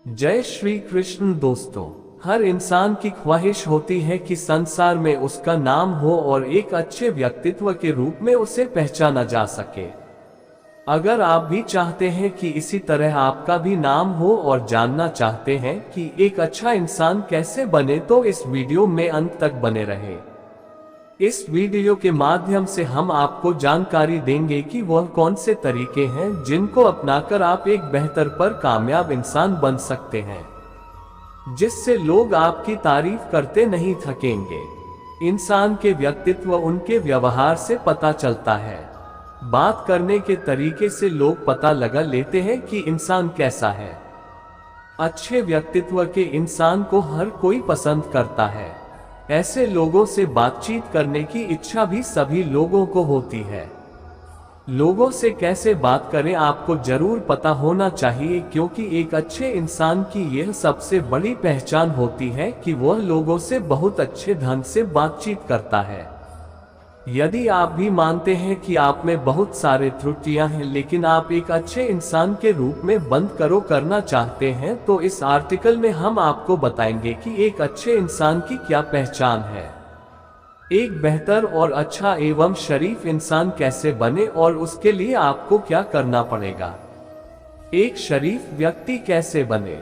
जय श्री कृष्ण दोस्तों। हर इंसान की ख्वाहिश होती है कि संसार में उसका नाम हो और एक अच्छे व्यक्तित्व के रूप में उसे पहचाना जा सके। अगर आप भी चाहते हैं कि इसी तरह आपका भी नाम हो और जानना चाहते हैं कि एक अच्छा इंसान कैसे बने, तो इस वीडियो में अंत तक बने रहें। इस वीडियो के माध्यम से हम आपको जानकारी देंगे कि वह कौन से तरीके हैं जिनको अपनाकर आप एक बेहतर पर कामयाब इंसान बन सकते हैं, जिससे लोग आपकी तारीफ करते नहीं थकेंगे। इंसान के व्यक्तित्व उनके व्यवहार से पता चलता है। बात करने के तरीके से लोग पता लगा लेते हैं कि इंसान कैसा है। अच्छे व्यक्तित्व के इंसान को हर कोई पसंद करता है। ऐसे लोगों से बातचीत करने की इच्छा भी सभी लोगों को होती है। लोगों से कैसे बात करें आपको जरूर पता होना चाहिए, क्योंकि एक अच्छे इंसान की यह सबसे बड़ी पहचान होती है कि वह लोगों से बहुत अच्छे ढंग से बातचीत करता है। यदि आप भी मानते हैं कि आप में बहुत सारे त्रुटियां हैं, लेकिन आप एक अच्छे इंसान के रूप में बंद करना चाहते हैं, तो इस आर्टिकल में हम आपको बताएंगे कि एक अच्छे इंसान की क्या पहचान है। एक बेहतर और अच्छा एवं शरीफ इंसान कैसे बने और उसके लिए आपको क्या करना पड़ेगा। एक शरीफ व्यक्ति कैसे बने।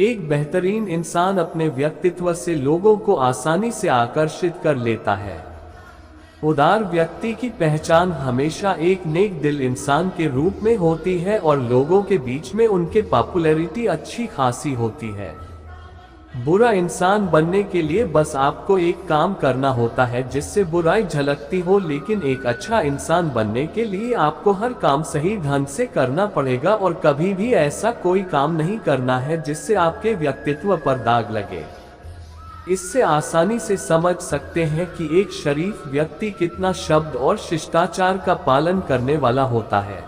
एक बेहतरीन इंसान अपने व्यक्तित्व से लोगों को आसानी से आकर्षित कर लेता है। उदार व्यक्ति की पहचान हमेशा एक नेक दिल इंसान के रूप में होती है और लोगों के बीच में उनके पॉपुलैरिटी अच्छी खासी होती है। बुरा इंसान बनने के लिए बस आपको एक काम करना होता है जिससे बुराई झलकती हो, लेकिन एक अच्छा इंसान बनने के लिए आपको हर काम सही ढंग से करना पड़ेगा और कभी भी ऐसा कोई काम नहीं करना है जिससे आपके व्यक्तित्व पर दाग लगे। इससे आसानी से समझ सकते हैं कि एक शरीफ व्यक्ति कितना शब्द और शिष्टाचार का पालन करने वाला होता है,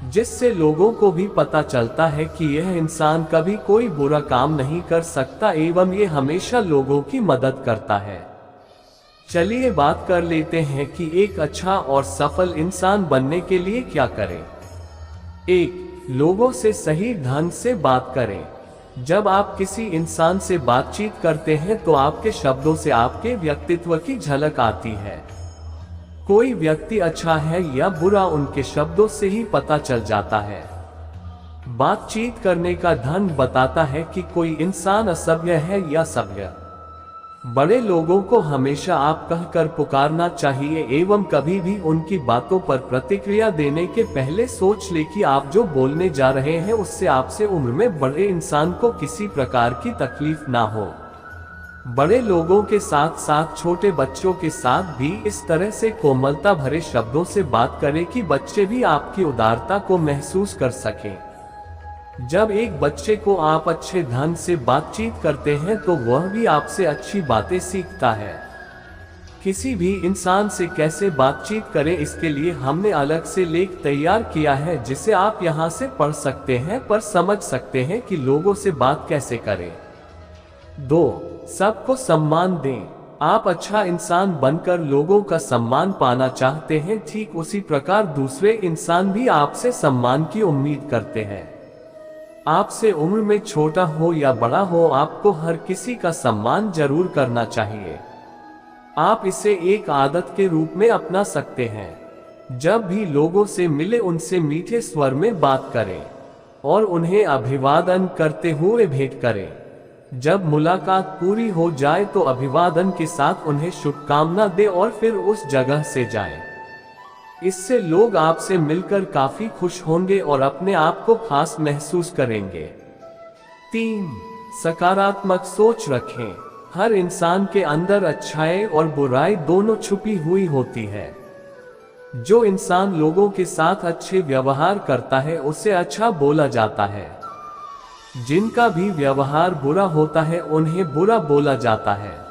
जिससे लोगों को भी पता चलता है कि यह इंसान कभी कोई बुरा काम नहीं कर सकता एवं ये हमेशा लोगों की मदद करता है। चलिए बात कर लेते हैं कि एक अच्छा और सफल इंसान बनने के लिए क्या करें। 1. लोगों से सही ढंग से बात करें। जब आप किसी इंसान से बातचीत करते हैं तो आपके शब्दों से आपके व्यक्तित्व की झलक आती है। कोई व्यक्ति अच्छा है या बुरा उनके शब्दों से ही पता चल जाता है। बातचीत करने का ढंग बताता है कि कोई इंसान असभ्य है या सभ्य। बड़े लोगों को हमेशा आप कहकर पुकारना चाहिए एवं कभी भी उनकी बातों पर प्रतिक्रिया देने के पहले सोच ले कि आप जो बोलने जा रहे हैं उससे आपसे उम्र में बड़े इंसान को किसी प्रकार की तकलीफ ना हो। बड़े लोगों के साथ साथ छोटे बच्चों के साथ भी इस तरह से कोमलता भरे शब्दों से बात करें कि बच्चे भी आपकी उदारता को महसूस कर सकें। जब एक बच्चे को आप अच्छे ढंग से बातचीत करते हैं तो वह भी आपसे अच्छी बातें सीखता है। किसी भी इंसान से कैसे बातचीत करें, इसके लिए हमने अलग से लेख तैयार किया है जिसे आप यहां से पढ़ सकते हैं पर समझ सकते हैं कि लोगों से बात कैसे करें। 2. सबको सम्मान दें। आप अच्छा इंसान बनकर लोगों का सम्मान पाना चाहते हैं, ठीक उसी प्रकार दूसरे इंसान भी आपसे सम्मान की उम्मीद करते हैं। आपसे उम्र में छोटा हो या बड़ा हो, आपको हर किसी का सम्मान जरूर करना चाहिए। आप इसे एक आदत के रूप में अपना सकते हैं। जब भी लोगों से मिले उनसे मीठे स्वर में बात करें और उन्हें अभिवादन करते हुए भेंट करें। जब मुलाकात पूरी हो जाए तो अभिवादन के साथ उन्हें शुभकामना दें और फिर उस जगह से जाएं। इससे लोग आपसे मिलकर काफी खुश होंगे और अपने आप को खास महसूस करेंगे। 3. सकारात्मक सोच रखें। हर इंसान के अंदर अच्छाई और बुराई दोनों छुपी हुई होती है। जो इंसान लोगों के साथ अच्छे व्यवहार करता है उसे अच्छा बोला जाता है। जिनका भी व्यवहार बुरा होता है उन्हें बुरा बोला जाता है।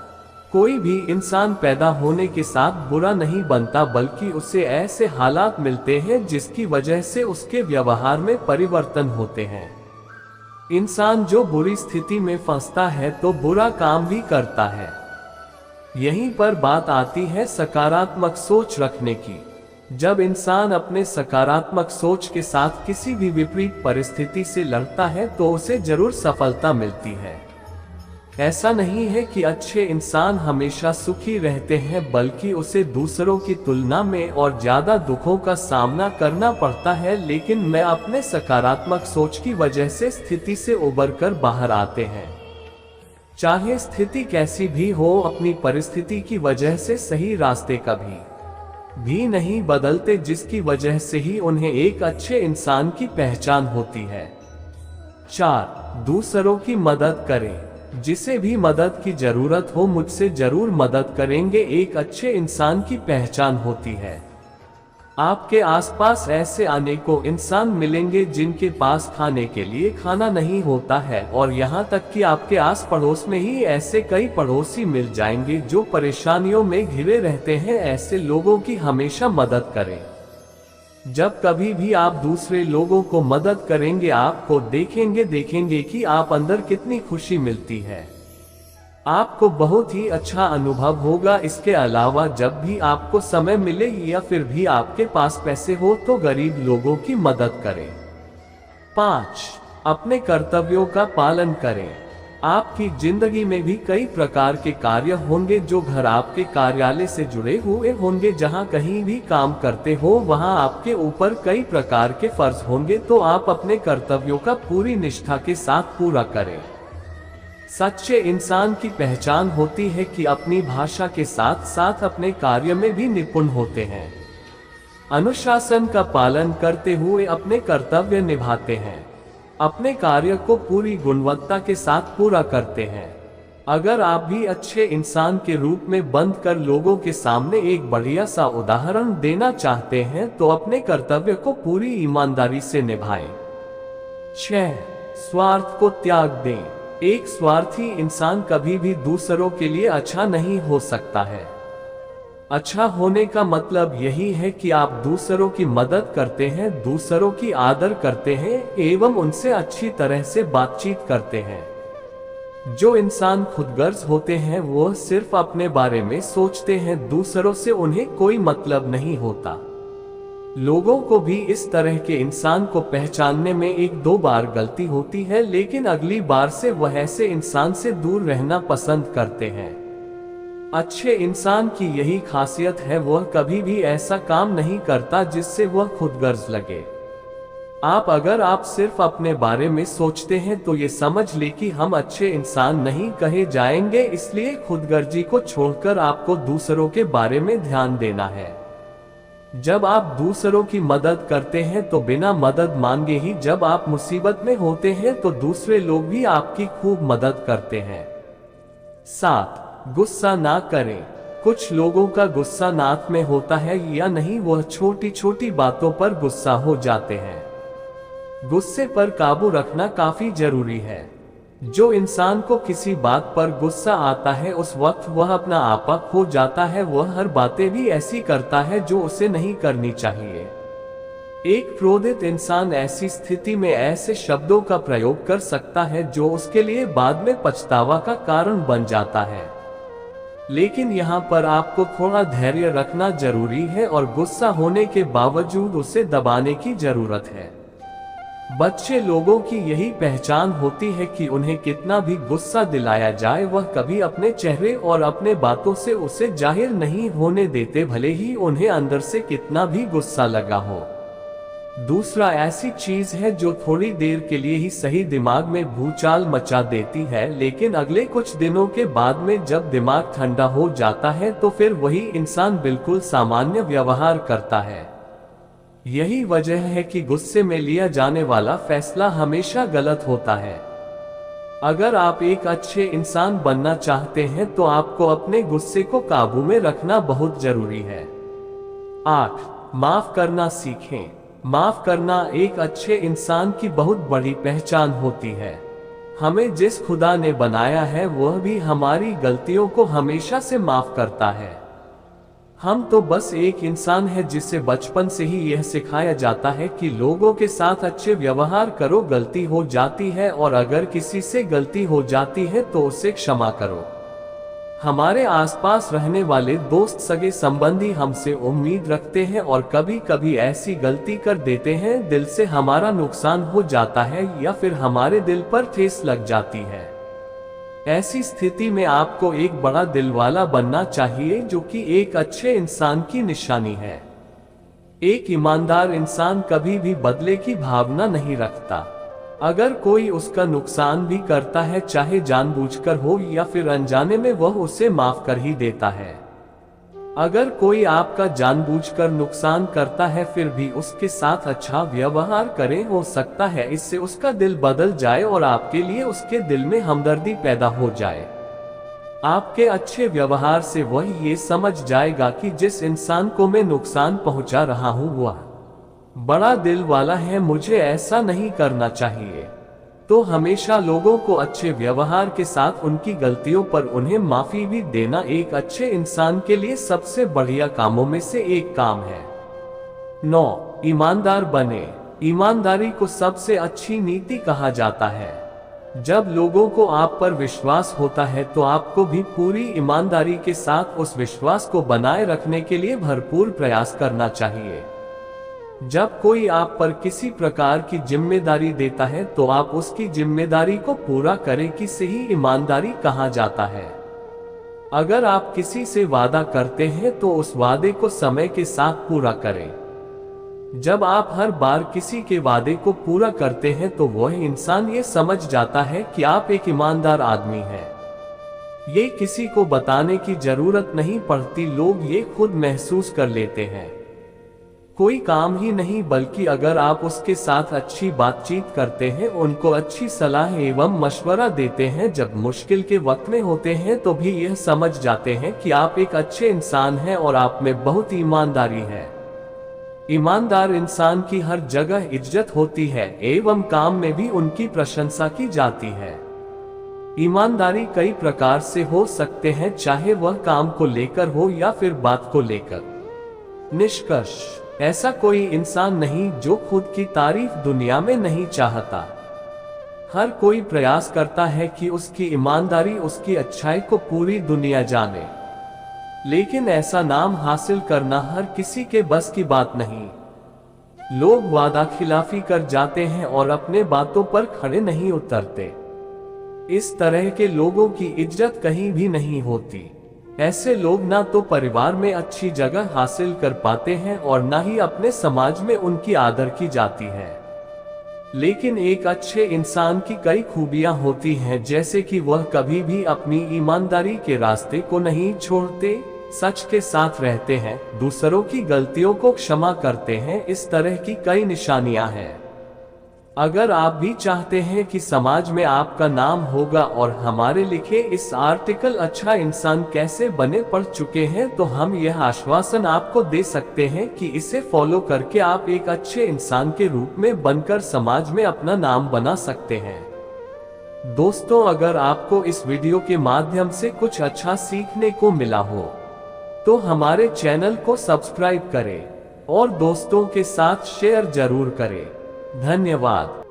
कोई भी इंसान पैदा होने के साथ बुरा नहीं बनता, बल्कि उसे ऐसे हालात मिलते हैं जिसकी वजह से उसके व्यवहार में परिवर्तन होते हैं। इंसान जो बुरी स्थिति में फंसता है तो बुरा काम भी करता है। यहीं पर बात आती है सकारात्मक सोच रखने की। जब इंसान अपने सकारात्मक सोच के साथ किसी भी विपरीत परिस्थिति से लड़ता है तो उसे जरूर सफलता मिलती है। ऐसा नहीं है कि अच्छे इंसान हमेशा सुखी रहते हैं, बल्कि उसे दूसरों की तुलना में और ज्यादा दुखों का सामना करना पड़ता है, लेकिन मैं अपने सकारात्मक सोच की वजह से स्थिति से उबरकर बाहर आते हैं। चाहे स्थिति कैसी भी हो, अपनी परिस्थिति की वजह से सही रास्ते कभी भी नहीं बदलते, जिसकी वजह से ही उन्हें एक अच्छे इंसान की पहचान होती है। 4. दूसरों की मदद करें। जिसे भी मदद की जरूरत हो मुझसे जरूर मदद करेंगे, एक अच्छे इंसान की पहचान होती है। आपके आसपास ऐसे अनेकों इंसान मिलेंगे जिनके पास खाने के लिए खाना नहीं होता है, और यहाँ तक कि आपके आस पड़ोस में ही ऐसे कई पड़ोसी मिल जाएंगे जो परेशानियों में घिरे रहते हैं। ऐसे लोगों की हमेशा मदद करें। जब कभी भी आप दूसरे लोगों को मदद करेंगे, आपको देखेंगे कि आप अंदर कितनी खुशी मिलती है। आपको बहुत ही अच्छा अनुभव होगा। इसके अलावा जब भी आपको समय मिले या फिर भी आपके पास पैसे हो तो गरीब लोगों की मदद करें। 5. अपने कर्तव्यों का पालन करें। आपकी जिंदगी में भी कई प्रकार के कार्य होंगे जो घर आपके कार्यालय से जुड़े हुए होंगे। जहां कहीं भी काम करते हो वहां आपके ऊपर कई प्रकार के फर्ज होंगे, तो आप अपने कर्तव्यों का पूरी निष्ठा के साथ पूरा करें। सच्चे इंसान की पहचान होती है कि अपनी भाषा के साथ साथ अपने कार्य में भी निपुण होते हैं। अनुशासन का पालन करते हुए अपने कर्तव्य निभाते हैं। अपने कार्य को पूरी गुणवत्ता के साथ पूरा करते हैं। अगर आप भी अच्छे इंसान के रूप में बंद कर लोगों के सामने एक बढ़िया सा उदाहरण देना चाहते हैं तो अपने कर्तव्य को पूरी ईमानदारी से निभाएं। 6. स्वार्थ को त्याग दें। एक स्वार्थी इंसान कभी भी दूसरों के लिए अच्छा नहीं हो सकता है। अच्छा होने का मतलब यही है कि आप दूसरों की मदद करते हैं, दूसरों की आदर करते हैं एवं उनसे अच्छी तरह से बातचीत करते हैं। जो इंसान खुदगर्ज होते हैं वो सिर्फ अपने बारे में सोचते हैं, दूसरों से उन्हें कोई मतलब नहीं होता। लोगों को भी इस तरह के इंसान को पहचानने में 1-2 बार गलती होती है, लेकिन अगली बार से वह ऐसे इंसान से दूर रहना पसंद करते हैं। अच्छे इंसान की यही खासियत है, वह कभी भी ऐसा काम नहीं करता जिससे वह खुदगर्ज लगे। अगर आप सिर्फ अपने बारे में सोचते हैं तो ये समझ ले कि हम अच्छे इंसान नहीं कहे जाएंगे। इसलिए खुदगर्जी को छोड़कर आपको दूसरों के बारे में ध्यान देना है। जब आप दूसरों की मदद करते हैं तो बिना मदद मांगे ही जब आप मुसीबत में होते हैं तो दूसरे लोग भी आपकी खूब मदद करते हैं। 7. गुस्सा ना करें। कुछ लोगों का गुस्सा नाक में होता है या नहीं, वह छोटी छोटी बातों पर गुस्सा हो जाते हैं। गुस्से पर काबू रखना काफी जरूरी है। जो इंसान को किसी बात पर गुस्सा आता है उस वक्त वह अपना आपा खो जाता है। वह हर बातें भी ऐसी करता है जो उसे नहीं करनी चाहिए। एक क्रोधित इंसान ऐसी स्थिति में ऐसे शब्दों का प्रयोग कर सकता है जो उसके लिए बाद में पछतावा का कारण बन जाता है। लेकिन यहाँ पर आपको थोड़ा धैर्य रखना जरूरी है और गुस्सा होने के बावजूद उसे दबाने की जरूरत है। बच्चे लोगों की यही पहचान होती है कि उन्हें कितना भी गुस्सा दिलाया जाए वह कभी अपने चेहरे और अपने बातों से उसे जाहिर नहीं होने देते, भले ही उन्हें अंदर से कितना भी गुस्सा लगा हो। दूसरा ऐसी चीज है जो थोड़ी देर के लिए ही सही दिमाग में भूचाल मचा देती है, लेकिन अगले कुछ दिनों के बाद में जब दिमाग ठंडा हो जाता है तो फिर वही इंसान बिल्कुल सामान्य व्यवहार करता है। यही वजह है कि गुस्से में लिया जाने वाला फैसला हमेशा गलत होता है। अगर आप एक अच्छे इंसान बनना चाहते हैं तो आपको अपने गुस्से को काबू में रखना बहुत जरूरी है। 8. माफ करना सीखें। माफ करना एक अच्छे इंसान की बहुत बड़ी पहचान होती है। हमें जिस खुदा ने बनाया है वह भी हमारी गलतियों को हमेशा से माफ करता है। हम तो बस एक इंसान है जिसे बचपन से ही यह सिखाया जाता है कि लोगों के साथ अच्छे व्यवहार करो, गलती हो जाती है और अगर किसी से गलती हो जाती है तो उसे क्षमा करो। हमारे आसपास रहने वाले दोस्त सगे संबंधी हमसे उम्मीद रखते हैं और कभी कभी ऐसी गलती कर देते हैं, दिल से हमारा नुकसान हो जाता है या फिर हमारे दिल पर ठेस लग जाती है। ऐसी स्थिति में आपको एक बड़ा दिल वाला बनना चाहिए, जो कि एक अच्छे इंसान की निशानी है। एक ईमानदार इंसान कभी भी बदले की भावना नहीं रखता। अगर कोई उसका नुकसान भी करता है, चाहे जानबूझकर हो या फिर अनजाने में, वह उसे माफ कर ही देता है। अगर कोई आपका जानबूझकर नुकसान करता है फिर भी उसके साथ अच्छा व्यवहार करें, हो सकता है इससे उसका दिल बदल जाए और आपके लिए उसके दिल में हमदर्दी पैदा हो जाए। आपके अच्छे व्यवहार से वह ये समझ जाएगा कि जिस इंसान को मैं नुकसान पहुंचा रहा हूं वह बड़ा दिल वाला है, मुझे ऐसा नहीं करना चाहिए। तो हमेशा लोगों को अच्छे व्यवहार के साथ उनकी गलतियों पर उन्हें माफी भी देना एक अच्छे इंसान के लिए सबसे बढ़िया कामों में से एक काम है। 9. ईमानदार बने। ईमानदारी को सबसे अच्छी नीति कहा जाता है। जब लोगों को आप पर विश्वास होता है तो आपको भी पूरी ईमानदारी के साथ उस विश्वास को बनाए रखने के लिए भरपूर प्रयास करना चाहिए। जब कोई आप पर किसी प्रकार की जिम्मेदारी देता है तो आप उसकी जिम्मेदारी को पूरा करें, कि सही ईमानदारी कहा जाता है। अगर आप किसी से वादा करते हैं तो उस वादे को समय के साथ पूरा करें। जब आप हर बार किसी के वादे को पूरा करते हैं तो वह इंसान ये समझ जाता है कि आप एक ईमानदार आदमी हैं। ये किसी को बताने की जरूरत नहीं पड़ती, लोग ये खुद महसूस कर लेते हैं। कोई काम ही नहीं बल्कि अगर आप उसके साथ अच्छी बातचीत करते हैं, उनको अच्छी सलाह एवं मशवरा देते हैं, जब मुश्किल के वक्त में होते हैं तो भी यह समझ जाते हैं कि आप एक अच्छे इंसान हैं और आप में बहुत ईमानदारी है। ईमानदार इंसान की हर जगह इज्जत होती है एवं काम में भी उनकी प्रशंसा की जाती है। ईमानदारी कई प्रकार से हो सकते हैं, चाहे वह काम को लेकर हो या फिर बात को लेकर। निष्कर्ष, ऐसा कोई इंसान नहीं जो खुद की तारीफ दुनिया में नहीं चाहता। हर कोई प्रयास करता है कि उसकी ईमानदारी, उसकी अच्छाई को पूरी दुनिया जाने, लेकिन ऐसा नाम हासिल करना हर किसी के बस की बात नहीं। लोग वादा खिलाफी कर जाते हैं और अपने बातों पर खड़े नहीं उतरते। इस तरह के लोगों की इज्जत कहीं भी नहीं होती। ऐसे लोग ना तो परिवार में अच्छी जगह हासिल कर पाते हैं और ना ही अपने समाज में उनकी आदर की जाती है। लेकिन एक अच्छे इंसान की कई खूबियां होती हैं, जैसे कि वह कभी भी अपनी ईमानदारी के रास्ते को नहीं छोड़ते, सच के साथ रहते हैं, दूसरों की गलतियों को क्षमा करते हैं। इस तरह की कई निशानियां हैं। अगर आप भी चाहते हैं कि समाज में आपका नाम होगा और हमारे लिखे इस आर्टिकल अच्छा इंसान कैसे बने पढ़ चुके हैं, तो हम यह आश्वासन आपको दे सकते हैं कि इसे फॉलो करके आप एक अच्छे इंसान के रूप में बनकर समाज में अपना नाम बना सकते हैं। दोस्तों, अगर आपको इस वीडियो के माध्यम से कुछ अच्छा सीखने को मिला हो तो हमारे चैनल को सब्सक्राइब करें और दोस्तों के साथ शेयर जरूर करें। धन्यवाद।